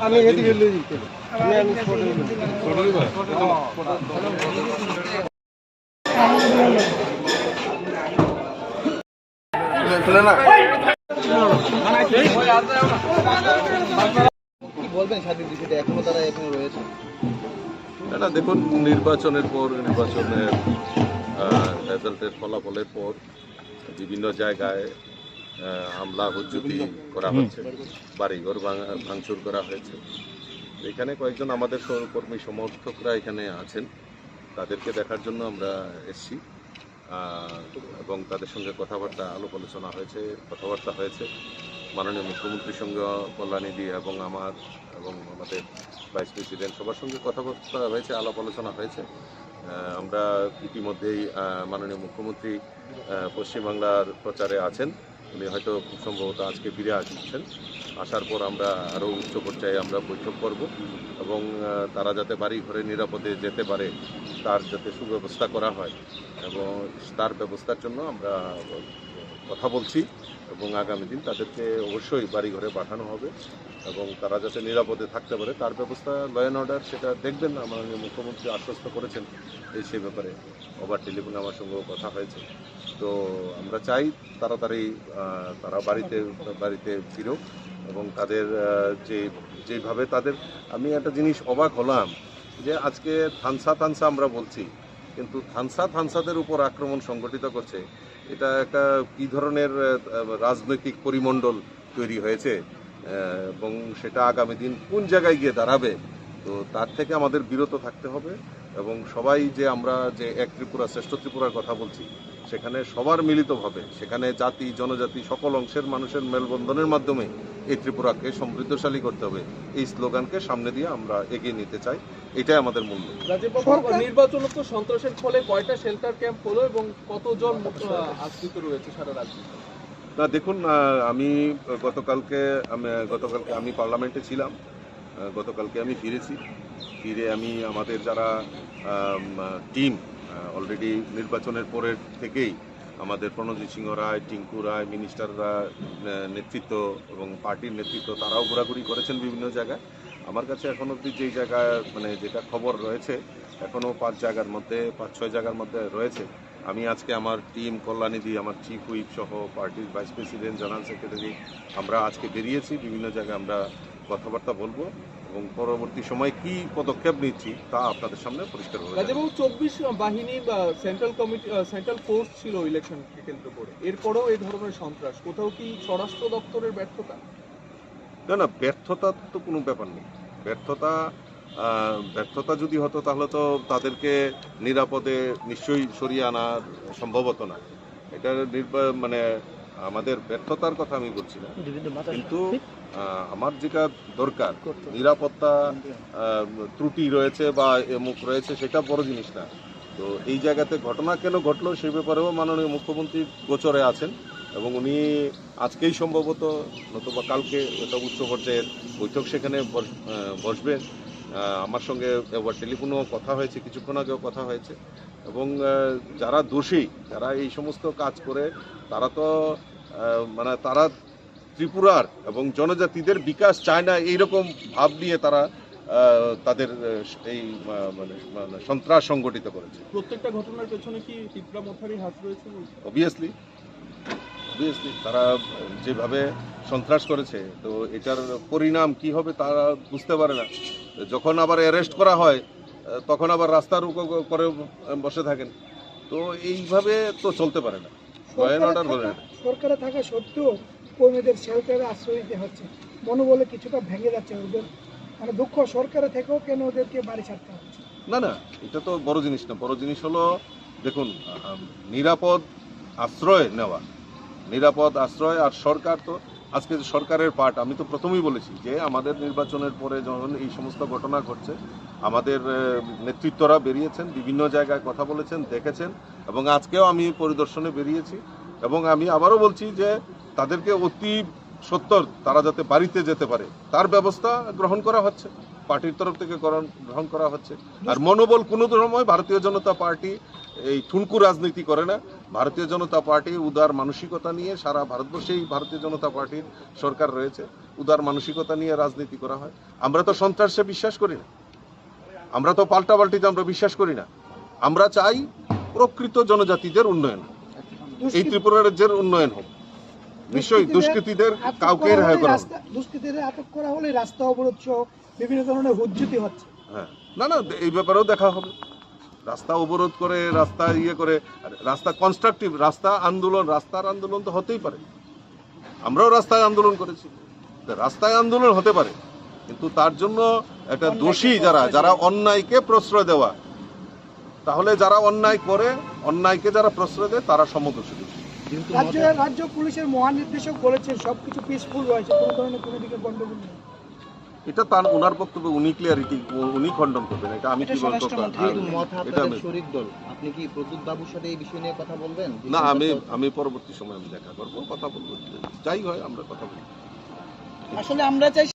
আমি এদিকে লই দিতে বলবেন স্বাধীন বিষয়টা এখনো তারা এখনো রয়েছে না দেখুন নির্বাচনের পর নির্বাচনের রেজাল্টের ফলাফলের পর বিভিন্ন জায়গায় হামলা হুজ্জুতি করা হচ্ছে, বাড়িঘর ভাঙচুর করা হয়েছে। এখানে কয়েকজন আমাদের সহকর্মী সমর্থকরা এখানে আছেন, তাদেরকে দেখার জন্য আমরা এসেছি এবং তাদের সঙ্গে আলোচনা হয়েছে, কথাবার্তা হয়েছে। মাননীয় মুখ্যমন্ত্রীর সঙ্গে কল্যাণীদি এবং আমাদের ভাইস প্রেসিডেন্ট সবার সঙ্গে কথাবার্তা হয়েছে, আলাপ আলোচনা হয়েছে। আমরা ইতিমধ্যেই মাননীয় মুখ্যমন্ত্রী পশ্চিমবাংলার প্রচারে আছেন, উনি হয়তো খুব সম্ভবত আজকে ফিরে আসছেন। আসার পর আমরা আরও উচ্চ পর্যায়ে আমরা বৈঠক করব এবং তারা যাতে বাড়ি ঘরে নিরাপদে যেতে পারে তার যাতে সুব্যবস্থা করা হয় এবং তার ব্যবস্থার জন্য আমরা কথা বলছি এবং আগামী দিন তাদেরকে অবশ্যই বাড়ি ঘরে পাঠানো হবে এবং তারা যাতে নিরাপদে থাকতে পারে তার ব্যবস্থা ল অ্যান্ড অর্ডার সেটা দেখবেন না। মাননীয় মুখ্যমন্ত্রী আশ্বস্ত করেছেন সেই ব্যাপারে, ওভার টেলিফোনে আমার সঙ্গেও কথা হয়েছে। তো আমরা চাই তাড়াতাড়ি তারা বাড়িতে ফিরুক এবং তাদের যেভাবে তাদের আমি একটা জিনিস অবাক হলাম যে আজকে থানসা আমরা বলছি, কিন্তু থানসাদের উপর আক্রমণ সংগঠিত করছে। এটা একটা কী ধরনের রাজনৈতিক পরিমণ্ডল তৈরি হয়েছে এবং সেটা আগামী দিন কোন জায়গায় গিয়ে দাঁড়াবে। তো তার থেকে আমাদের বিরত থাকতে হবে এবং সবাই যে আমরা যে এক ত্রিপুরা শ্রেষ্ঠ ত্রিপুরার কথা বলছি সেখানে সবার মিলিতভাবে সেখানে জাতি জনজাতি সকল অংশের মানুষের মেলবন্ধনের মাধ্যমে এই ত্রিপুরাকে সমৃদ্ধশালী করতে হবে, এই স্লোগানকে সামনে দিয়ে আমরা এগিয়ে নিতে চাই। এটাই আমাদের মূল্য। নির্বাচন তো সন্ত্রাসের ফলে কয়টা শেল্টার ক্যাম্প হলো এবং কতজন আশ্রিত রয়েছে সারা রাজ্যে? না দেখুন, আমি গতকালকে আমি পার্লামেন্টে ছিলাম, গতকালকে আমি ফিরে আমি আমাদের যারা টিম অলরেডি নির্বাচনের পরের থেকেই আমাদের প্রণজিৎ সিংহ রায়, টিঙ্কু রায়, মিনিস্টাররা নেতৃত্ব এবং পার্টির নেতৃত্ব তারাও ঘোরাঘুরি করেছেন বিভিন্ন জায়গায়। আমার কাছে এখন অবধি যেই জায়গায় যেটা খবর রয়েছে এখনও 5-6 জায়গার মধ্যে রয়েছে। আমি আজকে আমার টিম কল্যাণীদি, আমার চিফ হুইপ সহ পার্টির ভাইস প্রেসিডেন্ট, জেনারেল সেক্রেটারি আমরা আজকে বেরিয়েছি, বিভিন্ন জায়গায় আমরা কথাবার্তা বলবো এবং পরবর্তী সময় কি পদক্ষেপ নিচ্ছি তা আপনাদের সামনে পরিষ্কার হবে। এবং 24 বাহিনী বা সেন্ট্রাল ফোর্স ছিল ইলেকশনকে কেন্দ্র করে, এরপরেও এই ধরনের সন্ত্রাস, কোথাও কি স্বরাষ্ট্র দপ্তরের ব্যর্থতা? না, ব্যর্থতা তো কোনো ব্যাপার নেই। ব্যর্থতা যদি হতো তাহলে তো তাদেরকে নিরাপদে নিশ্চয়ই সরিয়ে আনার সম্ভবত না। এটা আমাদের ব্যর্থতার কথা আমি বলছি না, কিন্তু আমার যেটা দরকার নিরাপত্তা ত্রুটি রয়েছে বা এমুক রয়েছে সেটা বড় জিনিস না। তো এই জায়গাতে ঘটনা কেন ঘটলো সেই ব্যাপারেও মাননীয় মুখ্যমন্ত্রী গোচরে আছেন এবং উনি আজকেই সম্ভবত নতুবা কালকে একটা উচ্চ পর্যায়ের বৈঠক সেখানে বসবেন। আমার সঙ্গে টেলিফোনেও কথা হয়েছে, কিছুক্ষণ আগেও কথা হয়েছে এবং যারা দোষী, যারা এই সমস্ত কাজ করে তারা তো তারা ত্রিপুরার এবং জনজাতিদের বিকাশ চায় না এইরকম ভাব নিয়ে তারা তাদের এই সন্ত্রাস সংগঠিত করেছে। প্রত্যেকটা ঘটনার পেছনে কি ত্রিপুরা মথারই হাত রয়েছে? অবভিয়াসলি তারা যেভাবে সন্ত্রাস করেছে, তো এটার পরিণাম কি হবে তারা বুঝতে পারে না। যখন আবার অ্যারেস্ট করা হয় তখন আবার রাস্তার উপর করে বসে থাকেন। তো এইভাবে তো চলতে পারে না। সরকারে থাকা সত্ত্বেও কর্মীদের শেল্টারে আশ্রয় দিতে হচ্ছে, মনোবলে কিছুটা ভেঙে যাচ্ছে ওদের। মানে দুঃখ সরকারে থেকেও কেন ওদেরকে বাড়ি ছাড়তে হচ্ছে? না না, এটা তো বড় জিনিস না। বড় জিনিস হলো দেখুন, নিরাপদ আশ্রয় নেওয়া, নিরাপদ আশ্রয়। আর সরকার তো আজকে সরকারের পার্ট, আমি তো প্রথমেই বলেছি যে আমাদের নির্বাচনের পরে যখন এই সমস্ত ঘটনা ঘটছে, আমাদের নেতৃত্বরা বেরিয়েছেন, বিভিন্ন জায়গায় কথা বলেছেন, দেখেছেন, এবং আজকেও আমি পরিদর্শনে বেরিয়েছি। এবং আমি আবারও বলছি যে তাদেরকে অতি সত্বর তারা যাতে বাড়িতে যেতে পারে তার ব্যবস্থা গ্রহণ করা হচ্ছে, পার্টির তরফ থেকে গ্রহণ করা হচ্ছে। আর মনোবল কোনো সময় ভারতীয় জনতা পার্টি এই ঠুনকু রাজনীতি করে না। ভারতীয় জনতা পার্টি উদার মানসিকতা নিয়ে, সারা ভারতবর্ষেই ভারতীয় জনতা পার্টির সরকার রয়েছে, উদার মানসিকতা নিয়ে রাজনীতি করা হয়। আমরা তো সন্ত্রাসে বিশ্বাস করি না, আমরা তো পাল্টাপাল্টিতে আমরা বিশ্বাস করি না। আমরা চাই প্রকৃত জনজাতিদের উন্নয়ন, এই ত্রিপুরা রাজ্যের উন্নয়ন হোক। নিশ্চয়ই দুষ্কৃতীদের কাউকে রেহাই করা হবে না। দুষ্কৃতীদের আটক করা হলে রাস্তা অবরোধ সহ বিভিন্ন ধরনের হুজ্জতি হচ্ছে। হ্যাঁ, না না, এই ব্যাপারেও দেখা হবে। রাস্তা অবরোধ করে, রাস্তা করে, রাস্তা কনস্ট্রাকটিভ, রাস্তার আন্দোলন তো হতেই পারে। আমরাও রাস্তায় আন্দোলন করেছি, রাস্তায় আন্দোলন হতে পারে, কিন্তু তার জন্য একটা দোষী যারা অন্যায়কে প্রশ্রয় দেওয়া, তাহলে যারা অন্যায় করে, অন্যায়কে যারা প্রশ্রয় দেয় তারা সমদোষী। রাজ্য পুলিশের মহানির্দেশক বলেছেন সবকিছু পিসফুল রয়েছে, কোনো ধরনের কোনো দিকে গন্ডগোল নেই। এটা তার ওনার বক্তব্য, উনি খণ্ডন করবেন, এটা আমি কি বলবো? যেহেতু মত আপনাদের শরিক দল, আপনি কি প্রদ্যুৎ বাবুর সাথে এই বিষয় নিয়ে কথা বলবেন? না, আমি পরবর্তী সময় আমি দেখা করবো, কথা বলবো, যাই হয় আমরা কথা বলবো। আসলে আমরা চাই